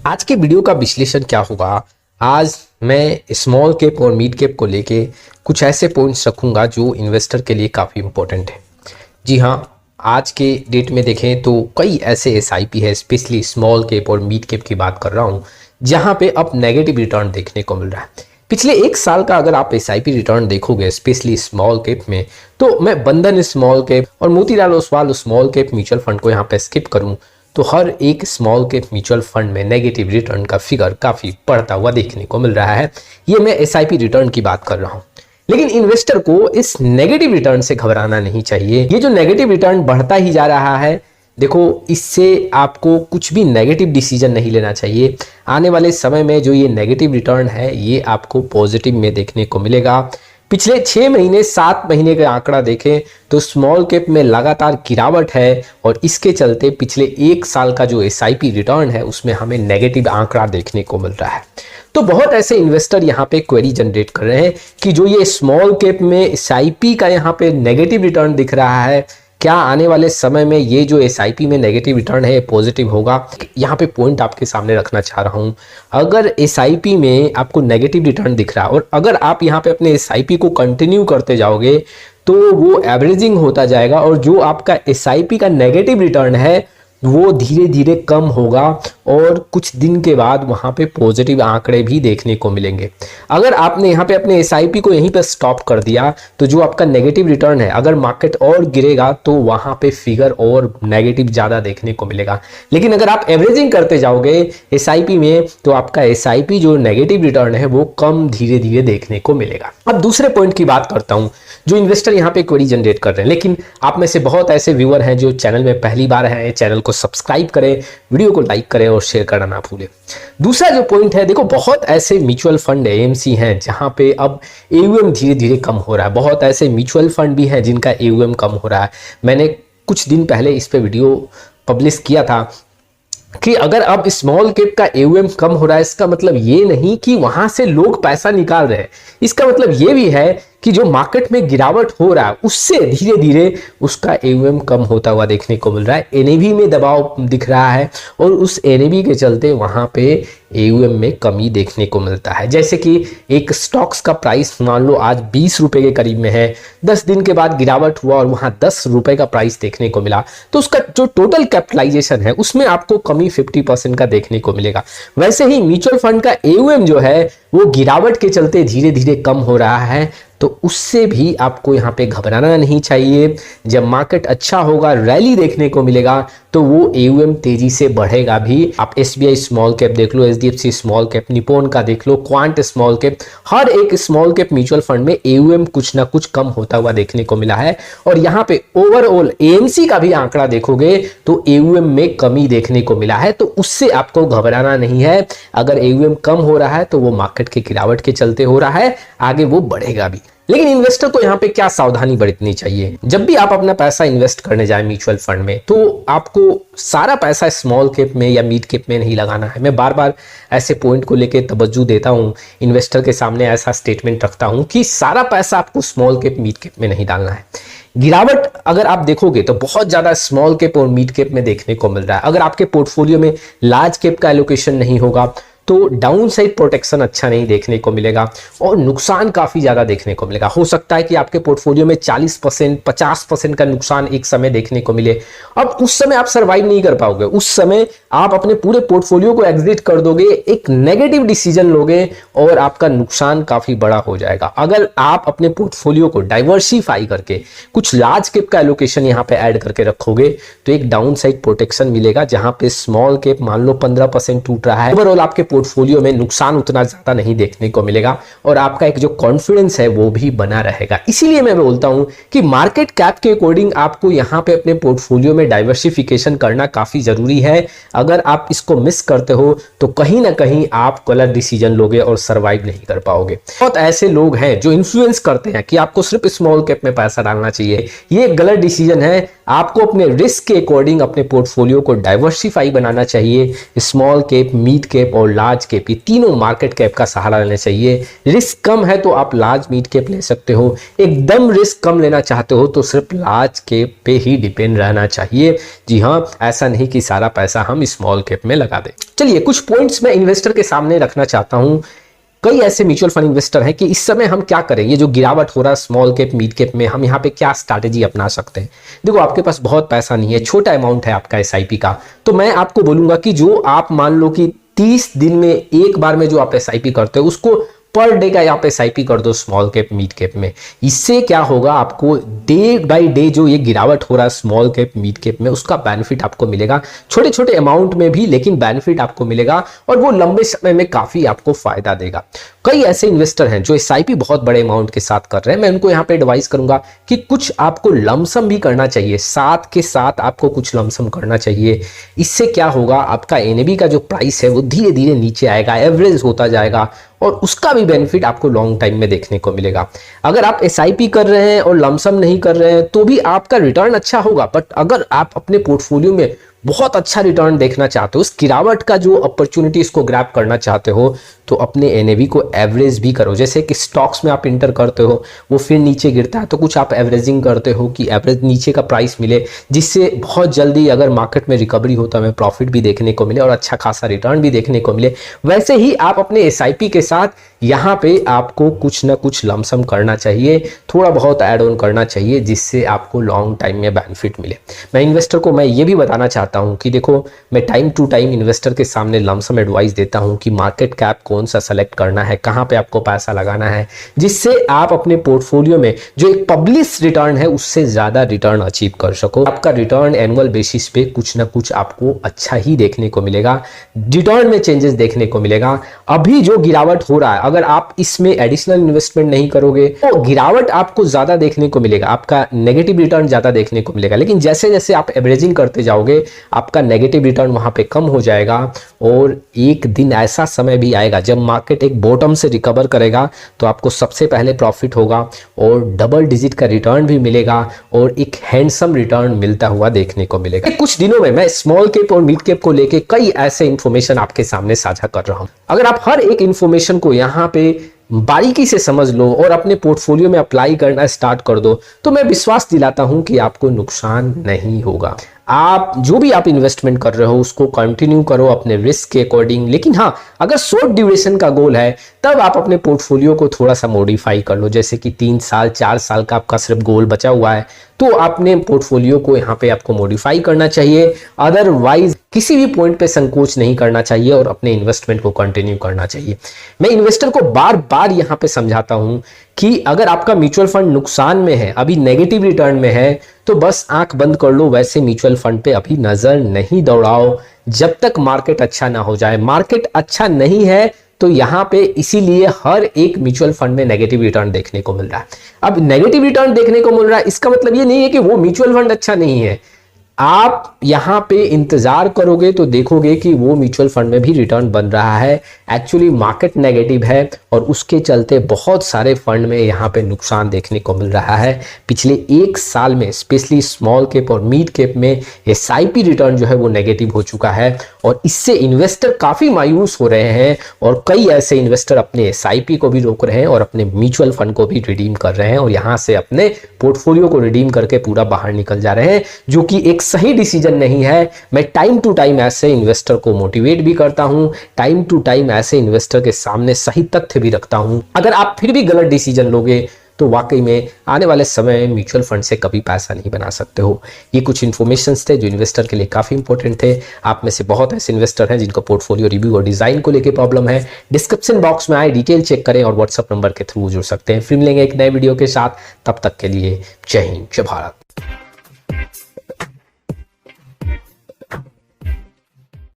आज के वीडियो का विश्लेषण क्या होगा। आज मैं स्मॉल कैप और मिड कैप को लेके कुछ ऐसे पॉइंट्स रखूंगा जो इन्वेस्टर के लिए काफ़ी इंपॉर्टेंट है। जी हाँ, आज के डेट में देखें तो कई ऐसे एसआईपी है, स्पेशली स्मॉल कैप और मिड कैप की बात कर रहा हूँ, जहाँ पे अब नेगेटिव रिटर्न देखने को मिल रहा है। पिछले एक साल का अगर आप एसआईपी रिटर्न देखोगे स्पेशली स्मॉल कैप में, तो मैं बंधन स्मॉल कैप और Motilal Oswal small cap mutual fund को यहाँ पे स्किप करूँ तो हर एक स्मॉल कैप म्यूचुअल फंड में नेगेटिव रिटर्न का फिगर काफ़ी बढ़ता हुआ देखने को मिल रहा है। ये मैं एसआईपी रिटर्न की बात कर रहा हूँ, लेकिन इन्वेस्टर को इस नेगेटिव रिटर्न से घबराना नहीं चाहिए। ये जो नेगेटिव रिटर्न बढ़ता ही जा रहा है, देखो इससे आपको कुछ भी नेगेटिव डिसीजन नहीं लेना चाहिए। आने वाले समय में जो ये नेगेटिव रिटर्न है ये आपको पॉजिटिव में देखने को मिलेगा। पिछले 6 महीने 7 महीने का आंकड़ा देखें तो स्मॉल कैप में लगातार गिरावट है और इसके चलते पिछले एक साल का जो एसआईपी रिटर्न है उसमें हमें नेगेटिव आंकड़ा देखने को मिल रहा है। तो बहुत ऐसे इन्वेस्टर यहाँ पे क्वेरी जनरेट कर रहे हैं कि जो ये स्मॉल कैप में एसआईपी का यहाँ पे नेगेटिव रिटर्न दिख रहा है, क्या आने वाले समय में ये जो एसआईपी में नेगेटिव रिटर्न है पॉजिटिव होगा। यहाँ पे पॉइंट आपके सामने रखना चाह रहा हूँ, अगर एसआईपी में आपको नेगेटिव रिटर्न दिख रहा है और अगर आप यहाँ पे अपने एसआईपी को कंटिन्यू करते जाओगे तो वो एवरेजिंग होता जाएगा और जो आपका एसआईपी का नेगेटिव रिटर्न है वो धीरे धीरे कम होगा और कुछ दिन के बाद वहां पे पॉजिटिव आंकड़े भी देखने को मिलेंगे। अगर आपने यहाँ पे अपने एसआईपी को यहीं पे स्टॉप कर दिया तो जो आपका नेगेटिव रिटर्न है, अगर मार्केट और गिरेगा तो वहां पे फिगर और नेगेटिव ज्यादा देखने को मिलेगा। लेकिन अगर आप एवरेजिंग करते जाओगे एसआईपी में तो आपका एसआईपी जो नेगेटिव रिटर्न है वो कम धीरे धीरे देखने को मिलेगा। अब दूसरे पॉइंट की बात करता हूं, जो इन्वेस्टर यहाँ पे क्वेरी जनरेट कर रहे हैं, लेकिन आप में से बहुत ऐसे व्यूअर हैं जो चैनल में पहली बार हैं, चैनल को सब्सक्राइब करें, वीडियो को लाइक करें और शेयर करना ना भूलें। दूसरा जो पॉइंट है, देखो बहुत ऐसे म्यूचुअल फंड एएमसी हैं जहां पे अब एयूएम धीरे धीरे कम हो रहा है। बहुत ऐसे म्यूचुअल फंड भी हैं जिनका एयूएम कम हो रहा है। मैंने कुछ दिन पहले इस पे वीडियो पब्लिश किया था कि अगर अब स्मॉल कैप का एयूएम कम हो रहा है, इसका मतलब ये नहीं कि वहां से लोग पैसा निकाल रहे हैं। इसका मतलब ये भी है कि जो मार्केट में गिरावट हो रहा है उससे धीरे धीरे उसका एयूएम कम होता हुआ देखने को मिल रहा है। एनएवी में दबाव दिख रहा है और उस एनएवी के चलते वहां पे एयूएम में कमी देखने को मिलता है। जैसे कि एक स्टॉक्स का प्राइस मान लो आज 20 रुपए के करीब में है, 10 दिन के बाद गिरावट हुआ और वहां 10 रुपए का प्राइस देखने को मिला, तो उसका जो टोटल कैपिटलाइजेशन है उसमें आपको कमी 50% का देखने को मिलेगा। वैसे ही म्यूचुअल फंड का एयूएम जो है वो गिरावट के चलते धीरे धीरे कम हो रहा है, तो उससे भी आपको यहाँ पे घबराना नहीं चाहिए। जब मार्केट अच्छा होगा, रैली देखने को मिलेगा, तो वो एयूएम तेजी से बढ़ेगा भी। आप एसबीआई स्मॉल कैप देख लो, एचडीएफसी स्मॉल कैप, निपोन का देख लो, क्वांट स्मॉल कैप, हर एक स्मॉल कैप म्यूचुअल फंड में एयूएम कुछ ना कुछ कम होता हुआ देखने को मिला है। और यहाँ पे ओवरऑल एएमसी का भी आंकड़ा देखोगे तो एयूएम में कमी देखने को मिला है, तो उससे आपको घबराना नहीं है। अगर एयूएम कम हो रहा है तो वो मार्केट के गिरावट के चलते हो रहा है, आगे वो बढ़ेगा भी। लेकिन इन्वेस्टर को यहाँ पे क्या सावधानी बरतनी चाहिए। जब भी आप अपना पैसा इन्वेस्ट करने जाए म्यूचुअल फंड में, तो आपको सारा पैसा स्मॉल कैप में या मिड कैप में नहीं लगाना है। मैं बार बार ऐसे पॉइंट को लेके तवज्जो देता हूँ, इन्वेस्टर के सामने ऐसा स्टेटमेंट रखता हूँ कि सारा पैसा आपको स्मॉल कैप मिड कैप में नहीं डालना है। गिरावट अगर आप देखोगे तो बहुत ज्यादा स्मॉल कैप और मिड कैप में देखने को मिल रहा है। अगर आपके पोर्टफोलियो में लार्ज कैप का एलोकेशन नहीं होगा तो डाउन साइड प्रोटेक्शन अच्छा नहीं देखने को मिलेगा और नुकसान काफी ज्यादा देखने को मिलेगा। हो सकता है कि आपके पोर्टफोलियो में 40% 50% का नुकसान एक समय देखने को मिले। अब उस समय आप सर्वाइव नहीं कर पाओगे, उस समय आप अपने पूरे पोर्टफोलियो को एग्जिट कर दोगे, एक नेगेटिव डिसीजन लोगे और आपका नुकसान काफी बड़ा हो जाएगा। अगर आप अपने पोर्टफोलियो को डाइवर्सिफाई करके कुछ लार्ज कैप का एलोकेशन यहाँ पे ऐड करके रखोगे तो एक डाउन साइड प्रोटेक्शन मिलेगा, जहां पे स्मॉल कैप मान लो 15% टूट रहा है, ओवरऑल आपके पोर्टफोलियो में नुकसान उतना ज्यादा नहीं देखने को मिलेगा और आपका एक जो कॉन्फिडेंस है वो भी बना रहेगा। इसीलिए मैं बोलता हूं कि मार्केट कैप के अकॉर्डिंग आपको यहां पे अपने पोर्टफोलियो में डाइवर्सिफिकेशन करना काफी जरूरी है। अगर आप इसको मिस करते हो तो कहीं ना कहीं आप गलत डिसीजन लोगे और सर्वाइव नहीं कर पाओगे। बहुत ऐसे लोग हैं जो इन्फ्लुएंस करते हैं कि आपको सिर्फ स्मॉल कैप में पैसा डालना चाहिए, ये गलत डिसीजन है। आपको अपने रिस्क के अकॉर्डिंग अपने पोर्टफोलियो को डाइवर्सिफाई बनाना चाहिए। स्मॉल कैप, मिड कैप और लार्ज कैप, ये तीनों मार्केट कैप का सहारा लेना चाहिए। रिस्क कम है तो आप लार्ज मिड कैप ले सकते हो, एकदम रिस्क कम लेना चाहते हो तो सिर्फ लार्ज कैप पे ही डिपेंड रहना चाहिए। जी हाँ, ऐसा नहीं कि सारा पैसा हम स्मॉल कैप में लगा दें। चलिए कुछ पॉइंट्स मैं इन्वेस्टर के सामने रखना चाहता हूं। कई ऐसे म्यूचुअल फंड इन्वेस्टर हैं कि इस समय हम क्या करें, ये जो गिरावट हो रहा है स्मॉल कैप मिड कैप में, हम यहाँ पे क्या स्ट्रैटेजी अपना सकते हैं। देखो आपके पास बहुत पैसा नहीं है, छोटा अमाउंट है आपका एसआईपी का, तो मैं आपको बोलूंगा कि जो आप मान लो कि 30 दिन में एक बार में जो आप एसआईपी करते हो उसको पर डे का यहाँ पे एसआईपी कर दो स्मॉल कैप मिड कैप में। इससे क्या होगा, आपको डे बाय डे जो ये गिरावट हो रहा है स्मॉल कैप मिड कैप में उसका बेनिफिट आपको मिलेगा, छोटे छोटे अमाउंट में भी, लेकिन बेनिफिट आपको मिलेगा और वो लंबे समय में काफी आपको फायदा देगा। कई ऐसे इन्वेस्टर हैं जो एसआईपी बहुत बड़े अमाउंट के साथ कर रहे हैं, मैं उनको यहाँ पे एडवाइस करूंगा कि कुछ आपको लमसम भी करना चाहिए, साथ के साथ आपको कुछ लमसम करना चाहिए। इससे क्या होगा, आपका एनएवी का जो प्राइस है वो धीरे धीरे नीचे आएगा, एवरेज होता जाएगा और उसका भी बेनिफिट आपको लॉन्ग टाइम में देखने को मिलेगा। अगर आप एसआईपी कर रहे हैं और लमसम नहीं कर रहे हैं तो भी आपका रिटर्न अच्छा होगा, बट अगर आप अपने पोर्टफोलियो में बहुत अच्छा रिटर्न देखना चाहते हो, उस गिरावट का जो अपॉर्चुनिटीज को ग्रैब करना चाहते हो, तो अपने एनएवी को एवरेज भी करो। जैसे कि स्टॉक्स में आप इंटर करते हो, वो फिर नीचे गिरता है तो कुछ आप एवरेजिंग करते हो कि एवरेज नीचे का प्राइस मिले, जिससे बहुत जल्दी अगर मार्केट में रिकवरी हो तो हमें प्रॉफिट भी देखने को मिले और अच्छा खासा रिटर्न भी देखने को मिले। वैसे ही आप अपने एसआईपी के साथ यहाँ पे आपको कुछ ना कुछ लमसम करना चाहिए, थोड़ा बहुत ऐड ऑन करना चाहिए, जिससे आपको लॉन्ग टाइम में बेनिफिट मिले। मैं इन्वेस्टर को मैं ये भी बताना चाहता हूँ कि देखो, मैं टाइम टू टाइम इन्वेस्टर के सामने लमसम एडवाइस देता हूँ कि मार्केट कैप कौन सा सेलेक्ट करना है, कहाँ पे आपको पैसा लगाना है, जिससे आप अपने पोर्टफोलियो में जो एक पब्लिश रिटर्न है उससे ज्यादा रिटर्न अचीव कर सको। आपका रिटर्न एनुअल बेसिस पे कुछ ना कुछ आपको अच्छा ही देखने को मिलेगा, रिटर्न में चेंजेस देखने को मिलेगा। अभी जो गिरावट हो रहा है, अगर आप इसमें एडिशनल इन्वेस्टमेंट नहीं करोगे तो गिरावट आपको ज्यादा देखने को मिलेगा, आपका नेगेटिव रिटर्न ज्यादा देखने को मिलेगा। लेकिन जैसे जैसे आप एवरेजिंग करते जाओगे आपका नेगेटिव रिटर्न वहां पे कम हो जाएगा और एक दिन ऐसा समय भी आएगा जब मार्केट एक बॉटम से रिकवर करेगा तो आपको सबसे पहले प्रॉफिट होगा और डबल डिजिट का रिटर्न भी मिलेगा और एक हैंडसम रिटर्न मिलता हुआ देखने को मिलेगा। कुछ दिनों में मैं स्मॉल कैप और मिड कैप को लेके कई ऐसे इंफॉर्मेशन आपके सामने साझा कर रहा हूं। अगर आप हर एक इंफॉर्मेशन को यहाँ पे बारीकी से समझ लो और अपने पोर्टफोलियो में अप्लाई करना स्टार्ट कर दो तो मैं विश्वास दिलाता हूं कि आपको नुकसान नहीं होगा। आप जो भी आप इन्वेस्टमेंट कर रहे हो उसको कंटिन्यू करो अपने रिस्क के अकॉर्डिंग। लेकिन हाँ, अगर शॉर्ट ड्यूरेशन का गोल है तब आप अपने पोर्टफोलियो को थोड़ा सा मॉडिफाई कर लो, जैसे कि 3 साल 4 साल का आपका सिर्फ गोल बचा हुआ है तो अपने पोर्टफोलियो को यहाँ पे आपको मॉडिफाई करना चाहिए। अदरवाइज किसी भी पॉइंट पे संकोच नहीं करना चाहिए और अपने इन्वेस्टमेंट को कंटिन्यू करना चाहिए। मैं इन्वेस्टर को बार बार यहाँ पे समझाता हूं कि अगर आपका म्यूचुअल फंड नुकसान में है, अभी नेगेटिव रिटर्न में है, तो बस आंख बंद कर लो, वैसे म्यूचुअल फंड पे अभी नजर नहीं दौड़ाओ जब तक मार्केट अच्छा ना हो जाए। मार्केट अच्छा नहीं है तो यहाँ पे इसीलिए हर एक म्यूचुअल फंड में नेगेटिव रिटर्न देखने को मिल रहा है। अब नेगेटिव रिटर्न देखने को मिल रहा है इसका मतलब ये नहीं है कि वो म्यूचुअल फंड अच्छा नहीं है। आप यहाँ पे इंतजार करोगे तो देखोगे कि वो म्यूचुअल फंड में भी रिटर्न बन रहा है। एक्चुअली मार्केट नेगेटिव है और उसके चलते बहुत सारे फंड में यहाँ पे नुकसान देखने को मिल रहा है। पिछले 1 साल में स्पेशली स्मॉल कैप और मिड कैप में एसआईपी रिटर्न जो है वो नेगेटिव हो चुका है और इससे इन्वेस्टर काफी मायूस हो रहे हैं और कई ऐसे इन्वेस्टर अपने एसआईपी को भी रोक रहे हैं और अपने म्यूचुअल फंड को भी रिडीम कर रहे हैं और यहाँ से अपने पोर्टफोलियो को रिडीम करके पूरा बाहर निकल जा रहे हैं, जो कि एक सही डिसीजन नहीं है। मैं टाइम टू टाइम ऐसे इन्वेस्टर को मोटिवेट भी करता हूं, टाइम टू टाइम ऐसे इन्वेस्टर के सामने सही तथ्य भी रखता हूं। अगर आप फिर भी गलत डिसीजन लोगे तो वाकई में आने वाले समय में म्यूचुअल फंड से कभी पैसा नहीं बना सकते हो। ये कुछ इन्फॉर्मेशंस थे जो इन्वेस्टर के लिए काफी इंपॉर्टेंट थे। आप में से बहुत ऐसे इन्वेस्टर हैं जिनको पोर्टफोलियो रिव्यू और डिजाइन को लेकर प्रॉब्लम है। डिस्क्रिप्शन बॉक्स में आए डिटेल चेक करें और व्हाट्सएप नंबर के थ्रू जुड़ सकते हैं। फिर मिलेंगे एक नए वीडियो के साथ, तब तक के लिए जय हिंद, जय भारत।